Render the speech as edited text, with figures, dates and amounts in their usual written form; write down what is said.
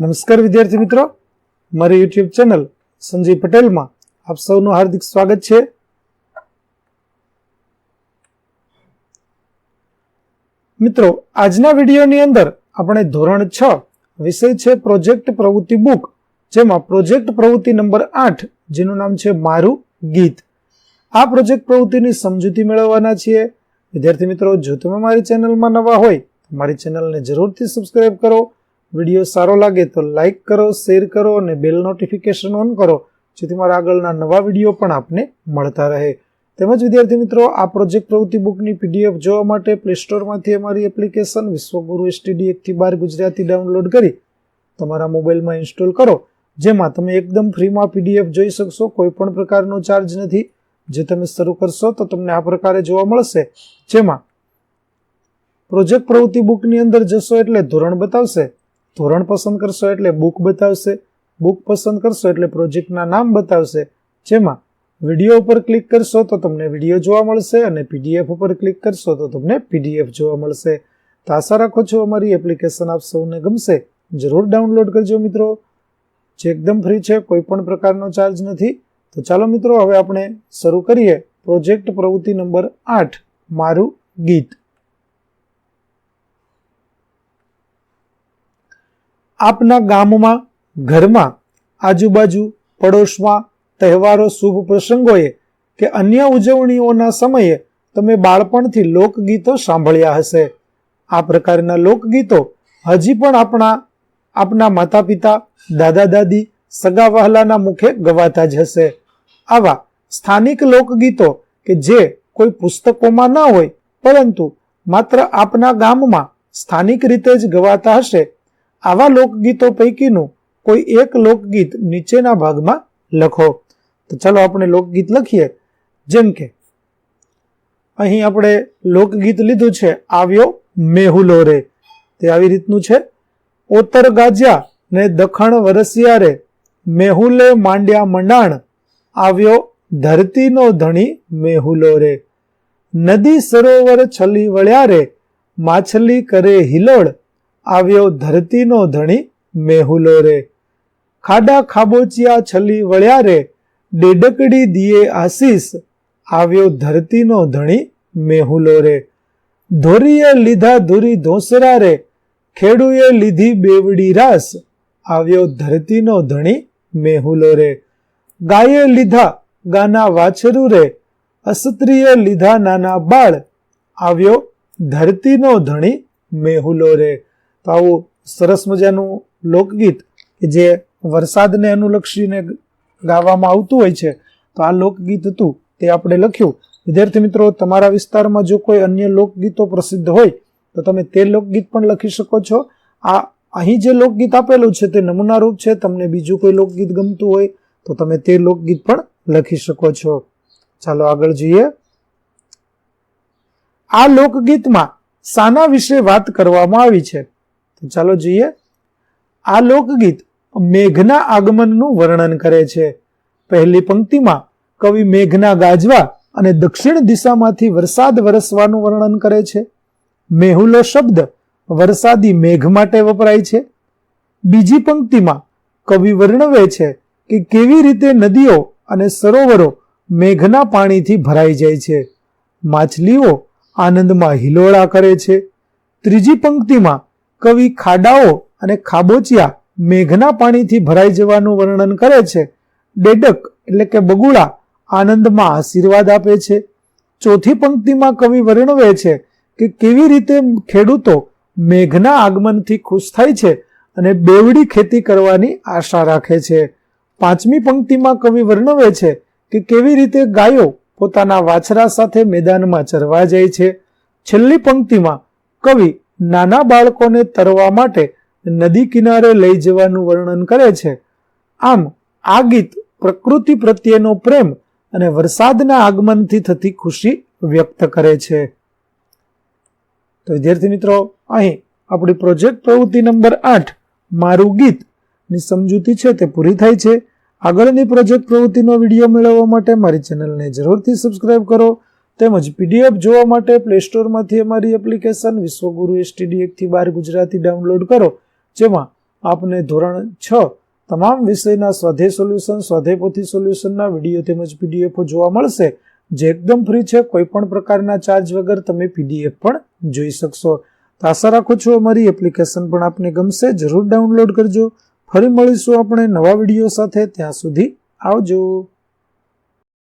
નમસ્કાર વિદ્યાર્થી મિત્રો, મારી યુટ્યુબ ચેનલ સંજય પટેલમાં આપ સૌનું હાર્દિક સ્વાગત છે. મિત્રો, આજના વિડીયોની અંદર આપણે ધોરણ 6 વિષય છે પ્રોજેક્ટ પ્રવૃત્તિ બુક, જેમાં પ્રોજેક્ટ પ્રવૃત્તિ નંબર 8 જેનું નામ છે મારું ગીત. આ પ્રોજેક્ટ પ્રવૃત્તિની સમજૂતી મેળવવાના છીએ. વિદ્યાર્થી મિત્રો, જો તમે મારી ચેનલમાં નવા હોય તો મારી ચેનલને જરૂરથી સબસ્ક્રાઇબ કરો. વિડીયો સારો લાગે તો લાઇક કરો, શેર કરો અને બેલ નોટિફિકેશન ઓન કરો, જેથી મારા આગળના નવા વિડીયો પણ આપને મળતા રહે. તેમજ વિદ્યાર્થી મિત્રો, આ પ્રોજેક્ટ પ્રવૃત્તિ બુકની પીડીએફ જોવા માટે પ્લે સ્ટોરમાંથી અમારી એપ્લિકેશન વિશ્વગુરુ STD 1 થી 12 ગુજરાતી ડાઉનલોડ કરી તમારા મોબાઈલમાં ઇન્સ્ટોલ કરો, જેમાં તમે એકદમ ફ્રીમાં પીડીએફ જોઈ શકશો. કોઈ પણ પ્રકારનો ચાર્જ નથી. જે તમે શરૂ કરશો તો તમને આ પ્રકારે જોવા મળશે, જેમાં પ્રોજેક્ટ પ્રવૃત્તિ બુકની અંદર જશો એટલે ધોરણ બતાવશે, ધોરણ પસંદ કરશો એટલે બુક બતાવશે, બુક પસંદ કરશો એટલે પ્રોજેક્ટના નામ બતાવશે, જેમાં વિડીયો ઉપર ક્લિક કરશો તો તમને વિડીયો જોવા મળશે અને પીડીએફ ઉપર ક્લિક કરશો તો તમને પીડીએફ જોવા મળશે. તો આશા રાખો છો અમારી એપ્લિકેશન આપ સૌને ગમશે. જરૂર ડાઉનલોડ કરજો મિત્રો, જે એકદમ ફ્રી છે, કોઈ પણ પ્રકારનો ચાર્જ નથી. તો ચાલો મિત્રો, હવે આપણે શરૂ કરીએ પ્રોજેક્ટ પ્રવૃત્તિ નંબર 8 મારું ગીત. આપના ગામમાં, ઘરમાં, આજુબાજુ, પડોશમાં તહેવારો, શુભ પ્રસંગોએ કે અન્ય ઉજવણીઓના સમયે તમે બાળપણથી લોકગીતો સાંભળ્યા હશે. આ પ્રકારના લોકગીતો હજી પણ આપના માતા પિતા, દાદા દાદી, સગા વહાલાના મુખે ગવાતા જ હશે. આવા સ્થાનિક લોકગીતો કે જે કોઈ પુસ્તકોમાં ન હોય, પરંતુ માત્ર આપના ગામમાં સ્થાનિક રીતે જ ગવાતા હશે, આવા લોકગીતો પૈકીનું કોઈ એક લોકગીત નીચેના ભાગમાં લખો. તો ચાલો આપણે લોકગીત લખીએ. જેમ કે અહીં આપણે લોકગીત લીધું છે, આવ્યો મેહુલો રે. તે આવી રીતનું છે: ઓતર ગાજ્યા ને દખણ વરસ્યા રે, મેહુલે માંડ્યા મંડાણ, આવ્યો ધરતીનો ધણી મેહુલો રે. નદી સરોવર છલી વળ્યા રે, માછલી કરે હિલોળ, આવ્યો ધરતીનો ધણી મેહુલો રે. ખાડા ખાબોચિયા છલી વળ્યા રે, ડેડકડી દિયે આશીષ, આવ્યો ધરતીનો ધણી મેહુલો રે. ધોરીએ લીધા ધુરી ધોસરા રે, ખેડૂએ લીધી બેવડી રાસ, આવ્યો ધરતીનો ધણી મેહુલો રે. ગાયે લીધા ગાના વાછરું રે, અસ્ત્રીએ લીધા નાના બાળ, આવ્યો ધરતીનો ધણી મેહુલો રે. તો આવું સરસ મજાનું લોકગીત કે જે વરસાદને અનુલક્ષીને ગાવામાં આવતું હોય છે, તો આ લોકગીત હતું તે આપણે લખ્યું. વિદ્યાર્થી મિત્રો, તમારા વિસ્તારમાં જો કોઈ અન્ય લોકગીતો પ્રસિદ્ધ હોય તો તમે તે લોકગીત પણ લખી શકો છો. આ અહીં જે લોકગીત આપેલું છે તે નમૂનારૂપ છે. તમને બીજું કોઈ લોકગીત ગમતું હોય તો તમે તે લોકગીત પણ લખી શકો છો. ચાલો આગળ જોઈએ. આ લોકગીતમાં શાના વિશે વાત કરવામાં આવી છે? તો ચાલો જોઈએ. આ લોકગીત મેઘના આગમનનું વર્ણન કરે છે. પહેલી પંક્તિમાં કવિ મેઘના ગાજવા અને દક્ષિણ દિશામાંથી વરસાદ વરસવાનું વર્ણન કરે છે. મેહુલો શબ્દ વરસાદી મેઘ માટે વપરાય છે. બીજી પંક્તિમાં કવિ વર્ણવે છે કે કેવી રીતે નદીઓ અને સરોવરો મેઘના પાણીથી ભરાઈ જાય છે. માછલીઓ આનંદમાં હિલોળા કરે છે. ત્રીજી પંક્તિમાં કવિ ખાડાઓ અને ખાબોચિયા મેઘના પાણીથી ભરાઈ જવાનું વર્ણન કરે છે. ડેડક એટલે કે બગુડા આનંદમાં આશીર્વાદ આપે છે. ચોથી પંક્તિમાં કવિ વર્ણવે છે કે કેવી રીતે ખેડૂતો મેઘના આગમનથી ખુશ થાય છે અને બેવડી ખેતી કરવાની આશા રાખે છે. પાંચમી પંક્તિમાં કવિ વર્ણવે છે કે કેવી રીતે ગાયો પોતાના વાછરા સાથે મેદાનમાં ચરવા જાય છે. છેલ્લી પંક્તિમાં કવિ નાના બાળકોને તરવા માટે નદી કિનારે લઈ જવાનું વર્ણન કરે છે. આમ આ ગીત પ્રકૃતિ પ્રત્યેનો પ્રેમ અને વરસાદના આગમનથી થતી ખુશી વ્યક્ત કરે છે. તો વિદ્યાર્થી મિત્રો, અહીં આપણી પ્રોજેક્ટ પ્રવૃત્તિ નંબર 8 મારું ગીત ની સમજૂતી છે તે પૂરી થાય છે. આગળની પ્રોજેક્ટ પ્રવૃત્તિનો વિડીયો મેળવવા માટે મારી ચેનલને જરૂરથી સબસ્ક્રાઇબ કરો. તેમજ પીડીએફ જોવા માટે પ્લે સ્ટોરમાંથી અમારી એપ્લિકેશન વિશ્વગુરુ STD 1 થી 12 ગુજરાતી ડાઉનલોડ કરો, જેમાં આપને ધોરણ 6 તમામ વિષયના સ્વાધ્યાય સોલ્યુશન, સ્વાધ્યાય પોથી સોલ્યુશનના વિડીયો તેમજ પીડીએફ જોવા મળશે, જે એકદમ ફ્રી છે. કોઈ પણ પ્રકારના ચાર્જ વગર તમે પીડીએફ પણ જોઈ શકશો. તો આશા રાખું છું અમારી એપ્લિકેશન પણ આપને ગમશે. જરૂર ડાઉનલોડ કરજો. ફરી મળીશું આપણે નવા વિડીયો સાથે. ત્યાં સુધી આવજો.